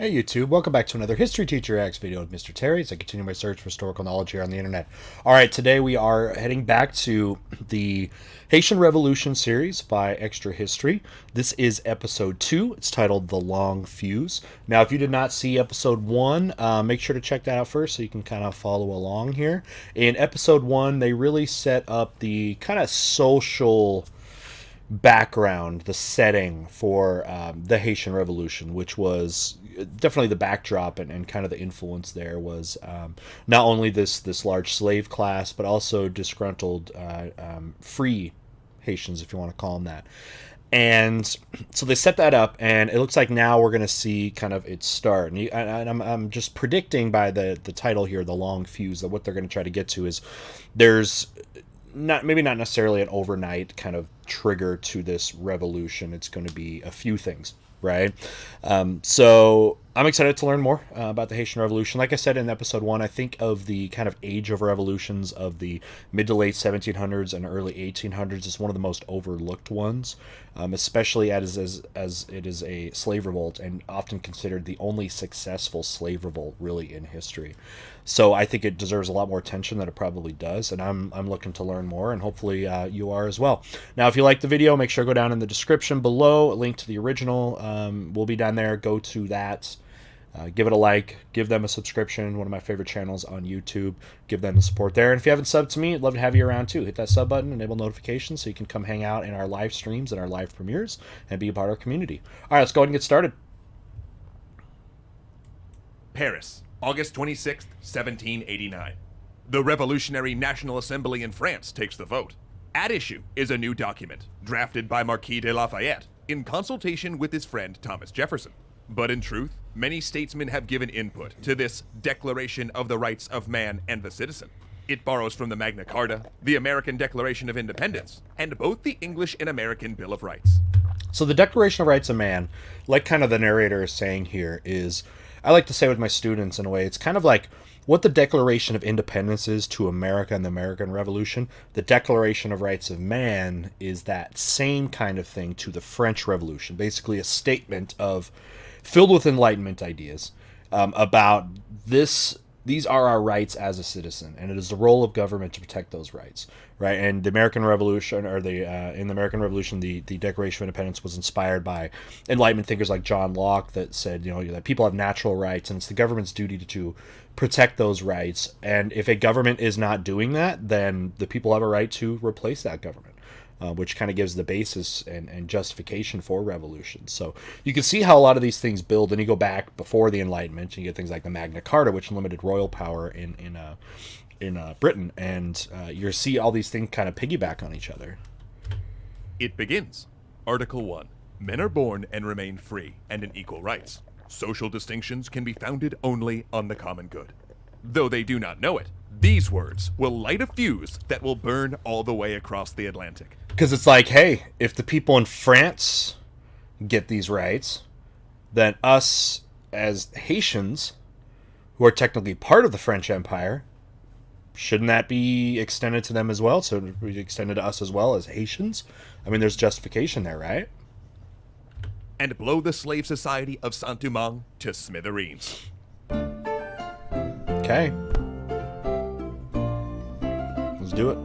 Hey YouTube, welcome back to another History Teacher X video with Mr. Terry as I continue my search for historical knowledge here on the internet. Alright, today we are heading back to the Haitian Revolution series by Extra History. This is episode 2. It's titled The Long Fuse. Now, if you did not see episode 1, make sure to check that out first so you can kind of follow along here. In episode 1, they really set up the kind of social background, the setting for the Haitian Revolution, which was definitely the backdrop and kind of the influence there was not only this large slave class, but also disgruntled free Haitians, if you want to call them that. And so they set that up, and it looks like now we're going to see kind of its start. And I'm just predicting by the title here, The Long Fuse, that what they're going to try to get to is there's not necessarily an overnight kind of trigger to this revolution. It's going to be a few things, right? So I'm excited to learn more about the Haitian Revolution. Like I said in episode 1, I think of the kind of age of revolutions of the mid to late 1700s and early 1800s as one of the most overlooked ones, especially as it is a slave revolt and often considered the only successful slave revolt really in history. So I think it deserves a lot more attention than it probably does, and I'm looking to learn more, and hopefully you are as well. Now, if you like the video, make sure to go down in the description below. A link to the original will be down there. Go to that. Give it a like. Give them a subscription. One of my favorite channels on YouTube. Give them the support there. And if you haven't subbed to me, I'd love to have you around too. Hit that sub button, enable notifications so you can come hang out in our live streams and our live premieres and be a part of our community. All right, let's go ahead and get started. Paris, August 26, 1789. The Revolutionary National Assembly in France takes the vote. At issue is a new document, drafted by Marquis de Lafayette in consultation with his friend Thomas Jefferson. But in truth, many statesmen have given input to this Declaration of the Rights of Man and the Citizen. It borrows from the Magna Carta, the American Declaration of Independence, and both the English and American Bill of Rights. So the Declaration of Rights of Man, like kind of the narrator is saying here, is, I like to say with my students in a way, it's kind of like what the Declaration of Independence is to America and the American Revolution. The Declaration of Rights of Man is that same kind of thing to the French Revolution. Basically a statement of filled with Enlightenment ideas about this. These are our rights as a citizen, and it is the role of government to protect those rights, right? And the American Revolution, or in the American Revolution, the Declaration of Independence was inspired by Enlightenment thinkers like John Locke that said, that people have natural rights, and it's the government's duty to protect those rights. And if a government is not doing that, then the people have a right to replace that government. Which kind of gives the basis and justification for revolution. So you can see how a lot of these things build, and you go back before the Enlightenment, and you get things like the Magna Carta, which limited royal power in Britain, and you see all these things kind of piggyback on each other. It begins. Article 1. Men are born and remain free and in equal rights. Social distinctions can be founded only on the common good. Though they do not know it, these words will light a fuse that will burn all the way across the Atlantic. Because it's like, hey, if the people in France get these rights, then us as Haitians, who are technically part of the French Empire, shouldn't that be extended to them as well? So it be extended to us as well as Haitians? I mean, there's justification there, right? And blow the slave society of Saint-Domingue to smithereens. Okay. Let's do it.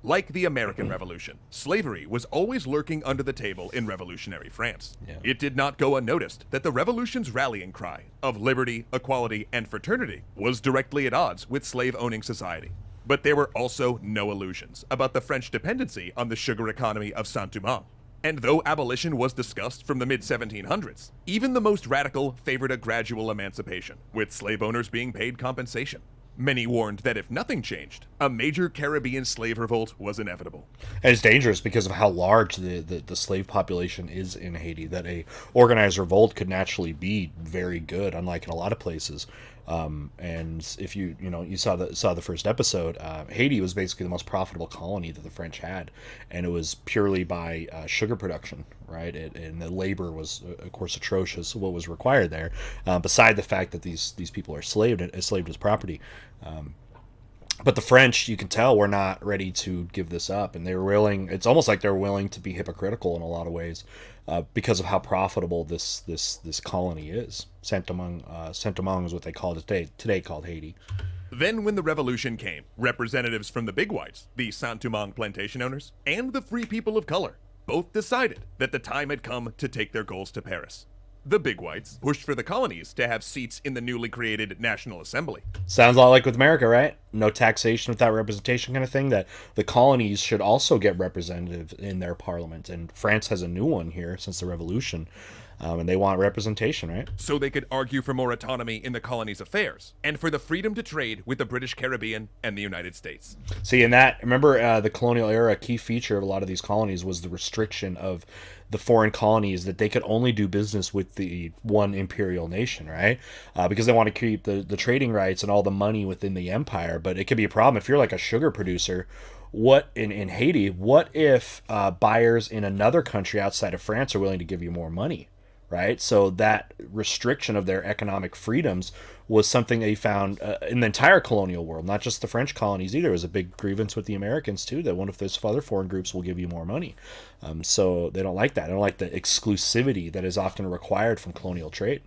Like the American Revolution, slavery was always lurking under the table in revolutionary France. Yeah. It did not go unnoticed that the revolution's rallying cry of liberty, equality, and fraternity was directly at odds with slave-owning society. But there were also no illusions about the French dependency on the sugar economy of Saint-Domingue. And though abolition was discussed from the mid-1700s, even the most radical favored a gradual emancipation, with slave owners being paid compensation. Many warned that if nothing changed, a major Caribbean slave revolt was inevitable. And it's dangerous because of how large the slave population is in Haiti, that a organized revolt could naturally be very good, unlike in a lot of places. And if you saw the first episode, Haiti was basically the most profitable colony that the French had, and it was purely by sugar production, right? And the labor was, of course, atrocious. What was required there, beside the fact that these people are enslaved as property. But the French, you can tell, were not ready to give this up, and they were willing. It's almost like they're willing to be hypocritical in a lot of ways, because of how profitable this colony is. Saint-Domingue is what they call it today called Haiti. Then, when the revolution came, representatives from the big whites, the Saint-Domingue plantation owners, and the free people of color both decided that the time had come to take their goals to Paris. The big whites pushed for the colonies to have seats in the newly created National Assembly. Sounds a lot like with America, right? No taxation without representation kind of thing, that the colonies should also get representatives in their parliament. And France has a new one here since the revolution, and they want representation, right? So they could argue for more autonomy in the colonies' affairs, and for the freedom to trade with the British Caribbean and the United States. See, in that, remember the colonial era, a key feature of a lot of these colonies was the restriction of the foreign colonies, that they could only do business with the one imperial nation, right? Because they want to keep the trading rights and all the money within the empire. But it could be a problem if you're like a sugar producer. What in Haiti, what if buyers in another country outside of France are willing to give you more money? Right, so that restriction of their economic freedoms was something they found in the entire colonial world, not just the French colonies either. It was a big grievance with the Americans too, that one of those other foreign groups will give you more money. So they don't like that. They don't like the exclusivity that is often required from colonial trade.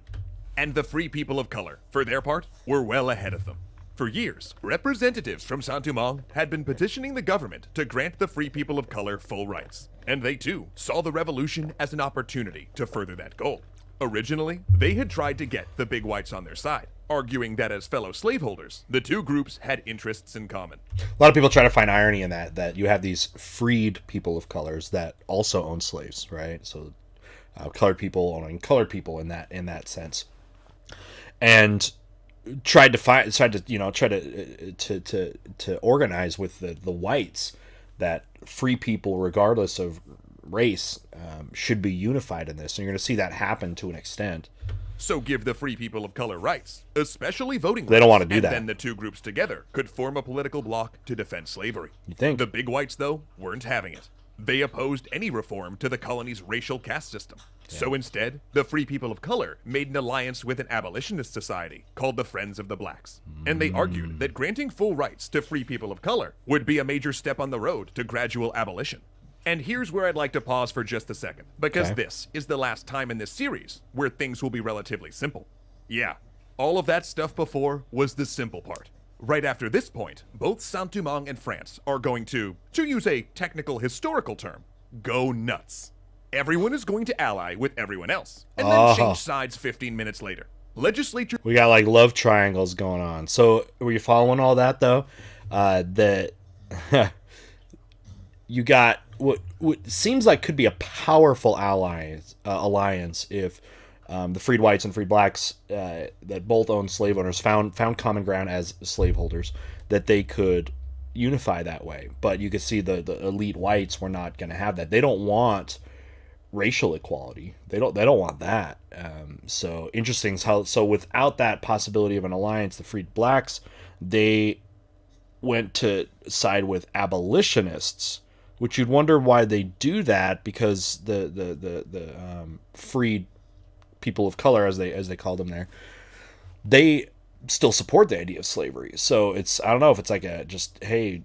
And the free people of color, for their part, were well ahead of them. For years, representatives from Saint-Domingue had been petitioning the government to grant the free people of color full rights. And they too saw the revolution as an opportunity to further that goal. Originally, they had tried to get the big whites on their side, arguing that as fellow slaveholders, the two groups had interests in common. A lot of people try to find irony in that you have these freed people of colors that also own slaves, right? So colored people owning colored people in that sense. And tried to organize with the whites that free people, regardless of race, should be unified in this. And you're going to see that happen to an extent. So give the free people of color rights, especially voting rights. They don't want to do that. And then the two groups together could form a political bloc to defend slavery. You think? The big whites, though, weren't having it. They opposed any reform to the colony's racial caste system. Yeah. So instead, the free people of color made an alliance with an abolitionist society called the Friends of the Blacks. And they argued that granting full rights to free people of color would be a major step on the road to gradual abolition. And here's where I'd like to pause for just a second, because this is the last time in this series where things will be relatively simple. Yeah, all of that stuff before was the simple part. Right after this point, both Saint-Domingue and France are going to use a technical historical term, go nuts. Everyone is going to ally with everyone else, and then change sides 15 minutes later. Legislature... We got like love triangles going on. So were you following all that though? You got what seems like could be a powerful alliance if the freed whites and freed blacks that both own slave owners found common ground as slaveholders, that they could unify that way. But you could see the elite whites were not going to have that. They don't want racial equality. They don't want that. So interesting how without that possibility of an alliance, the freed blacks, they went to side with abolitionists, which you'd wonder why they do that, because the freed people of color, as they call them there, they still support the idea of slavery. So it's, I don't know if it's like hey,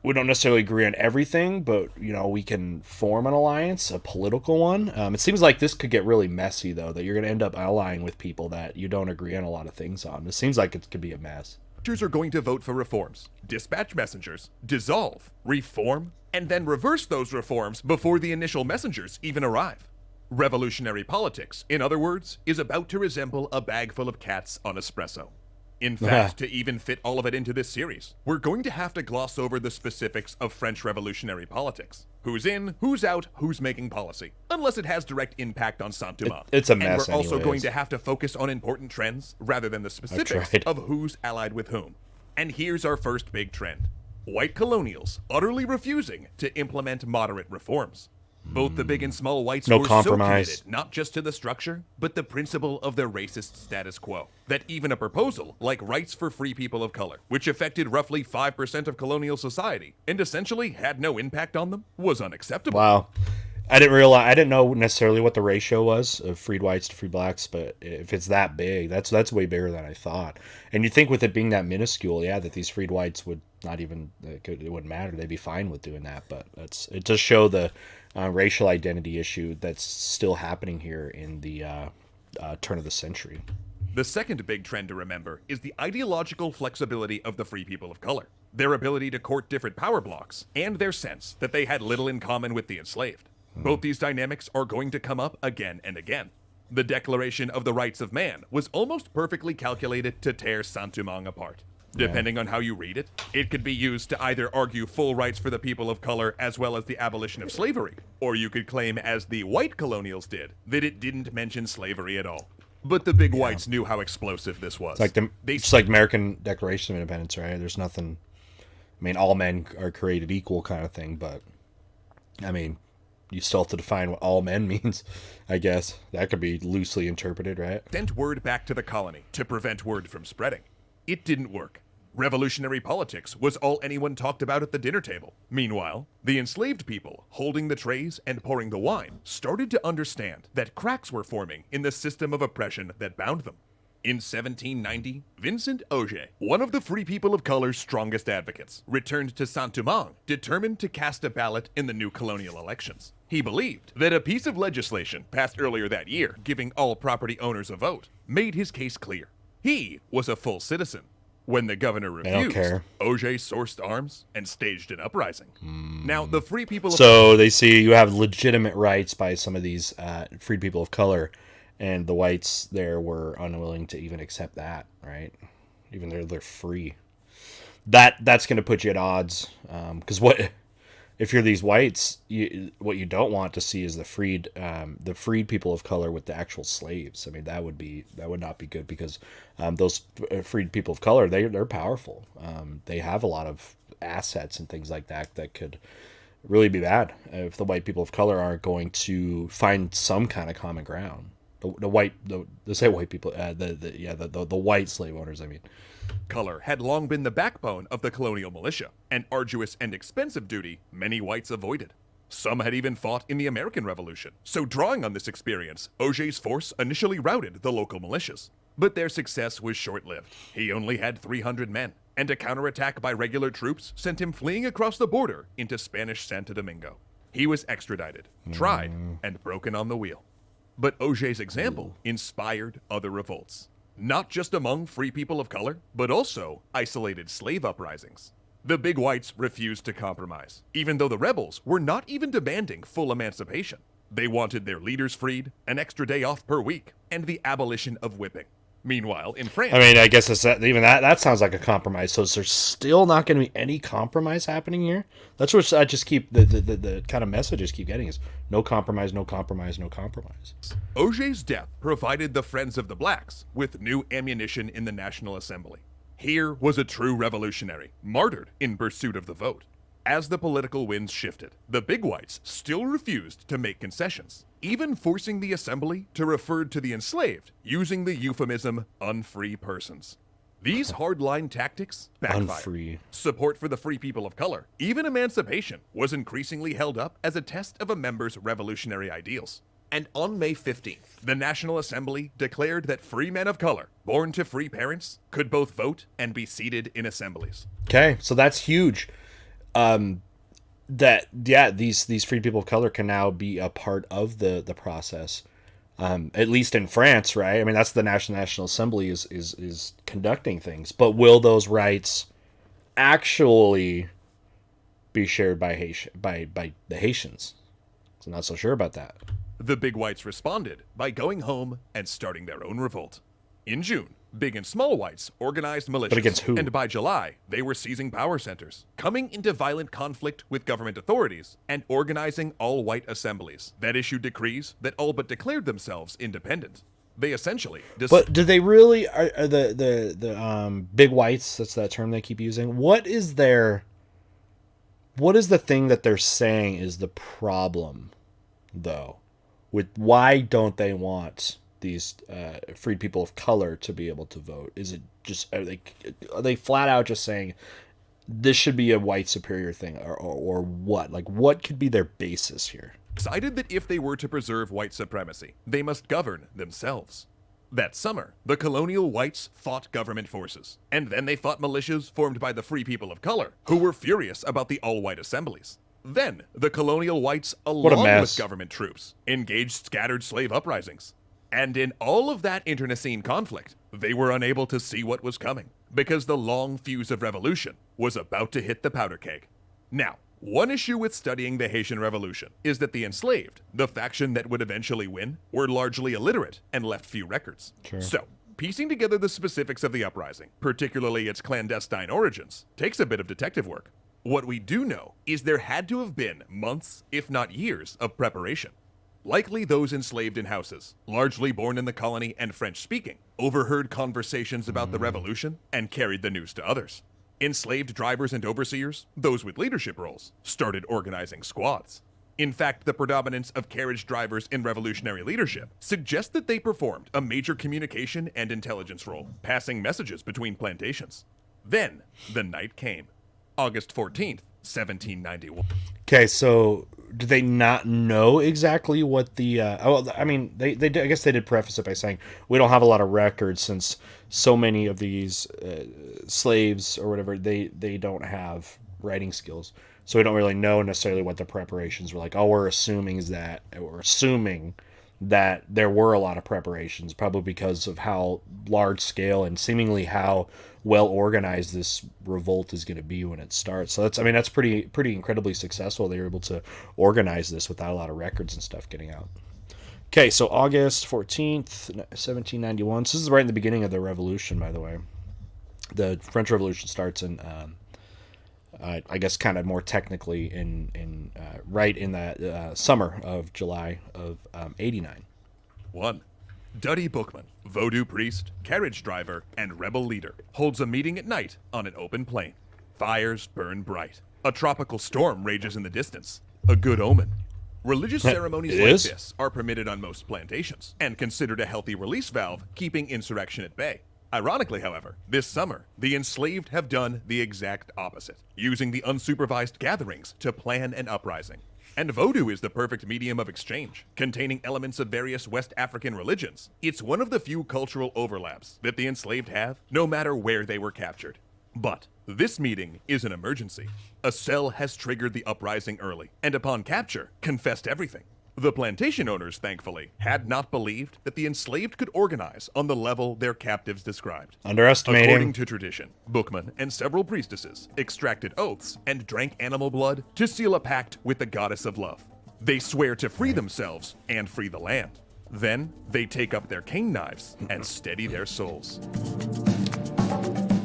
we don't necessarily agree on everything, but we can form an alliance, a political one. It seems like this could get really messy though, that you're going to end up allying with people that you don't agree on a lot of things on. It seems like it could be a mess. Are going to vote for reforms, dispatch messengers, dissolve, reform, and then reverse those reforms before the initial messengers even arrive. Revolutionary politics, in other words, is about to resemble a bag full of cats on espresso. In fact, to even fit all of it into this series, we're going to have to gloss over the specifics of French revolutionary politics. Who's in, who's out, who's making policy, unless it has direct impact on Saint-Domingue. It's a mess. And we're also going to have to focus on important trends rather than the specifics of who's allied with whom. And here's our first big trend. White colonials utterly refusing to implement moderate reforms. Both the big and small whites were so committed, not just to the structure, but the principle of their racist status quo, that even a proposal like rights for free people of color, which affected roughly 5% of colonial society and essentially had no impact on them, was unacceptable. Wow. I didn't know necessarily what the ratio was of freed whites to free blacks, but if it's that big, that's way bigger than I thought. And you think with it being that minuscule, yeah, that these freed whites would not even it wouldn't matter. They'd be fine with doing that. But it does show the racial identity issue that's still happening here in the turn of the century. The second big trend to remember is the ideological flexibility of the free people of color, their ability to court different power blocks, and their sense that they had little in common with the enslaved. Both these dynamics are going to come up again and again. The Declaration of the Rights of Man was almost perfectly calculated to tear Saint-Domingue apart. Depending on how you read it, it could be used to either argue full rights for the people of color as well as the abolition of slavery, or you could claim, as the white colonials did, that it didn't mention slavery at all. But the big whites knew how explosive this was. It's like American Declaration of Independence, right? There's nothing. I mean, all men are created equal, kind of thing. But I mean, you still have to define what all men means. I guess that could be loosely interpreted, right? Sent word back to the colony to prevent word from spreading. It didn't work. Revolutionary politics was all anyone talked about at the dinner table. Meanwhile, the enslaved people, holding the trays and pouring the wine, started to understand that cracks were forming in the system of oppression that bound them. In 1790, Vincent Auger, one of the free people of color's strongest advocates, returned to Saint-Domingue, determined to cast a ballot in the new colonial elections. He believed that a piece of legislation passed earlier that year, giving all property owners a vote, made his case clear. He was a full citizen. When the governor refused, Auger sourced arms and staged an uprising. Now, the free people of So they see you have legitimate rights by some of these freed people of color, and the whites there were unwilling to even accept that, right? Even though they're free. That's going to put you at odds, because what if you're these whites? What you don't want to see is the freed people of color with the actual slaves. I mean, that would not be good, because those freed people of color, they're powerful. They have a lot of assets and things like that could really be bad if the white people of color aren't going to find some kind of common ground. The white people, the white slave owners, I mean. Color had long been the backbone of the colonial militia, an arduous and expensive duty many whites avoided. Some had even fought in the American Revolution, so drawing on this experience, Auger's force initially routed the local militias. But their success was short-lived. He only had 300 men, and a counterattack by regular troops sent him fleeing across the border into Spanish Santo Domingo. He was extradited, tried, and broken on the wheel. But Auger's example inspired other revolts. Not just among free people of color, but also isolated slave uprisings. The big whites refused to compromise, even though the rebels were not even demanding full emancipation. They wanted their leaders freed, an extra day off per week, and the abolition of whipping. Meanwhile, in France... I mean, I guess even that sounds like a compromise. So is there still not going to be any compromise happening here? That's what I just keep, the kind of messages keep getting is no compromise, no compromise, no compromise. Auger's death provided the Friends of the Blacks with new ammunition in the National Assembly. Here was a true revolutionary, martyred in pursuit of the vote. As the political winds shifted, the big whites still refused to make concessions, even forcing the assembly to refer to the enslaved using the euphemism unfree persons. These hardline tactics backfired. Unfree. Support for the free people of color, even emancipation, was increasingly held up as a test of a member's revolutionary ideals. And on May 15th, the National Assembly declared that free men of color, born to free parents, could both vote and be seated in assemblies. Okay, so that's huge. These free people of color can now be a part of the process, at least in France, right? I mean, that's the National Assembly is conducting things, but will those rights actually be shared by the Haitians? So I'm not so sure about that. The big whites responded by going home and starting their own revolt. In June, big and small whites organized militias. But against who? And by July, they were seizing power centers, coming into violent conflict with government authorities, and organizing all-white assemblies that issued decrees that all but declared themselves independent. They essentially... But do they really... Are the big whites, that's that term they keep using, what is the thing that they're saying is the problem, though? With why don't they want these freed people of color to be able to vote? Is it just are they flat out just saying this should be a white superior thing, or what? Like, what could be their basis here? Decided that if they were to preserve white supremacy, they must govern themselves. That summer, the colonial whites fought government forces, and then they fought militias formed by the free people of color, who were furious about the all-white assemblies. Then, the colonial whites, along with government troops, engaged scattered slave uprisings. And in all of that internecine conflict, they were unable to see what was coming, because the long fuse of revolution was about to hit the powder keg. Now, one issue with studying the Haitian Revolution is that the enslaved, the faction that would eventually win, were largely illiterate and left few records. Sure. So, piecing together the specifics of the uprising, particularly its clandestine origins, takes a bit of detective work. What we do know is there had to have been months, if not years, of preparation. Likely those enslaved in houses, largely born in the colony and French-speaking, overheard conversations about the revolution and carried the news to others. Enslaved drivers and overseers, those with leadership roles, started organizing squads. In fact, the predominance of carriage drivers in revolutionary leadership suggests that they performed a major communication and intelligence role, passing messages between plantations. Then, the night came. August 14th, 1791. Okay, so do they not know exactly what the? I mean, they I guess they did preface it by saying we don't have a lot of records since so many of these slaves or whatever they don't have writing skills, so we don't really know necessarily what the preparations were like. All we're assuming that there were a lot of preparations, probably because of how large scale and seemingly how well organized this revolt is going to be when it starts. So that's pretty incredibly successful. They were able to organize this without a lot of records and stuff getting out. Okay, so August 14th, 1791. So this is right in the beginning of the revolution, by the way. The French Revolution starts in, I guess, kind of more technically in right in that summer of July of 89. 1. Duddy Bookman, voodoo priest, carriage driver, and rebel leader, holds a meeting at night on an open plain. Fires burn bright. A tropical storm rages in the distance. A good omen. Religious ceremonies like this are permitted on most plantations, and considered a healthy release valve, keeping insurrection at bay. Ironically, however, this summer, the enslaved have done the exact opposite, using the unsupervised gatherings to plan an uprising. And voodoo is the perfect medium of exchange, containing elements of various West African religions. It's one of the few cultural overlaps that the enslaved have, no matter where they were captured. But this meeting is an emergency. A cell has triggered the uprising early, and upon capture, confessed everything. The plantation owners, thankfully, had not believed that the enslaved could organize on the level their captives described. Underestimating. According to tradition, Bookman and several priestesses extracted oaths and drank animal blood to seal a pact with the goddess of love. They swear to free themselves and free the land. Then, they take up their cane knives and steady their souls.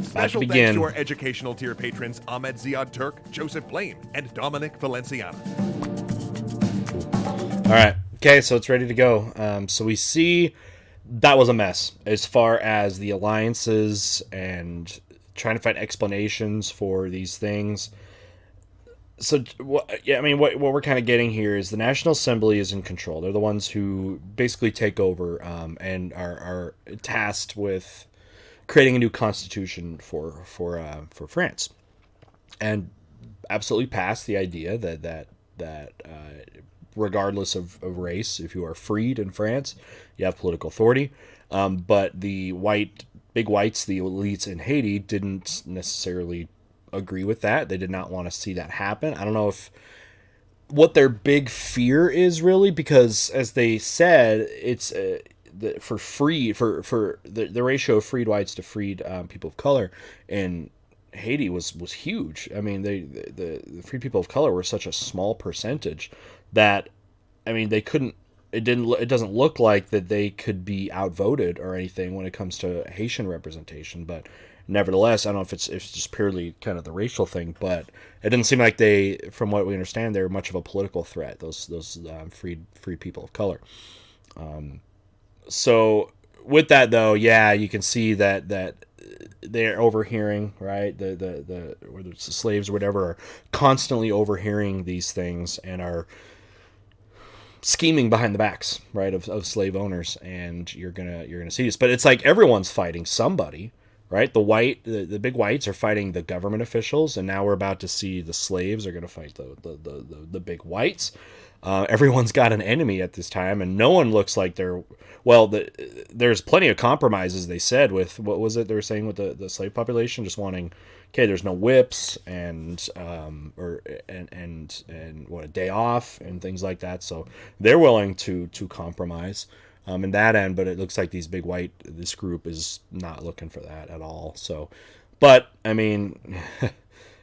Special thanks to our educational tier patrons Ahmed Ziad Turk, Joseph Blaine, and Dominic Valenciano. All right. Okay, so it's ready to go. So we see that was a mess as far as the alliances and trying to find explanations for these things. So, what we're kind of getting here is the National Assembly is in control. They're the ones who basically take over and are tasked with creating a new constitution for France, and absolutely passed the idea that regardless of race, if you are freed in France, you have political authority. But the big whites, the elites in Haiti, didn't necessarily agree with that. They did not want to see that happen. I don't know what their big fear is really, because as they said, it's the ratio of freed whites to freed people of color in Haiti was huge. I mean, the free people of color were such a small percentage that, I mean, they couldn't. It doesn't look like that they could be outvoted or anything when it comes to Haitian representation. But nevertheless, I don't know if it's just purely kind of the racial thing, but it didn't seem like they, from what we understand, they were much of a political threat. Those freed people of color. So with that though, yeah, you can see that they're overhearing, right? The whether it's the slaves or whatever are constantly overhearing these things and are scheming behind the backs, right, of slave owners. And you're gonna see this, but it's like everyone's fighting somebody. right? The big whites are fighting the government officials, and now we're about to see the slaves are going to fight the big whites. Everyone's got an enemy at this time, and no one looks like they're well. There's plenty of compromises. They said with what was it they were saying with the slave population, just wanting okay, there's no whips and and what a day off and things like that. So they're willing to compromise in that end, but it looks like this group is not looking for that at all. So, but I mean, it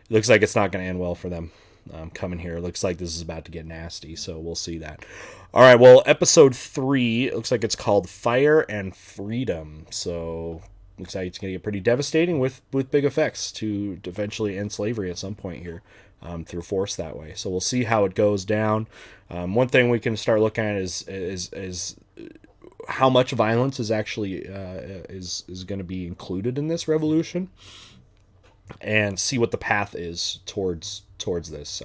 looks like it's not going to end well for them coming here. It looks like this is about to get nasty, so we'll see that. All right, well, episode 3, it looks like it's called Fire and Freedom. So looks like it's going to get pretty devastating with big effects to eventually end slavery at some point here through force that way. So we'll see how it goes down. One thing we can start looking at is how much violence is actually is going to be included in this revolution, and see what the path is towards this.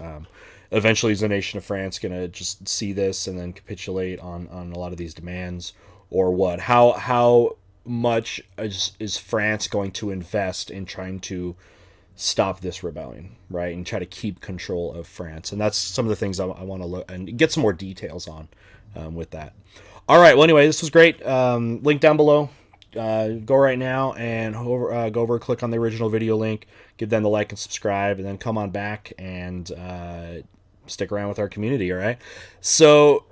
Eventually, is the nation of France going to just see this and then capitulate on a lot of these demands, or what? How much is France going to invest in trying to stop this rebellion, right, and try to keep control of France? And that's some of the things I want to look and get some more details on with that. All right. Well, anyway, this was great. Link down below. Go right now and go over, click on the original video link, give them the like and subscribe, and then come on back and stick around with our community. All right. So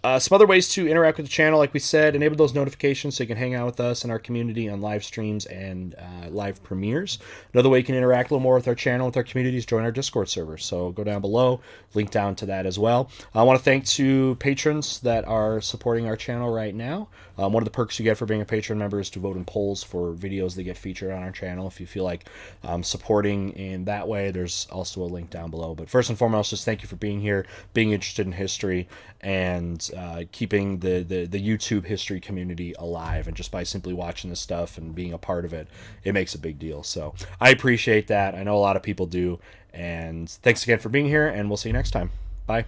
some other ways to interact with the channel, like we said, enable those notifications so you can hang out with us and our community on live streams and live premieres. Another way you can interact a little more with our channel, with our community, is join our Discord server. So go down below, link down to that as well. I want to thank two patrons that are supporting our channel right now. One of the perks you get for being a patron member is to vote in polls for videos that get featured on our channel. If you feel like supporting in that way, there's also a link down below. But first and foremost, just thank you for being here, being interested in history, and keeping the YouTube history community alive. And just by simply watching this stuff and being a part of it, it makes a big deal. So I appreciate that. I know a lot of people do. And thanks again for being here, and we'll see you next time. Bye.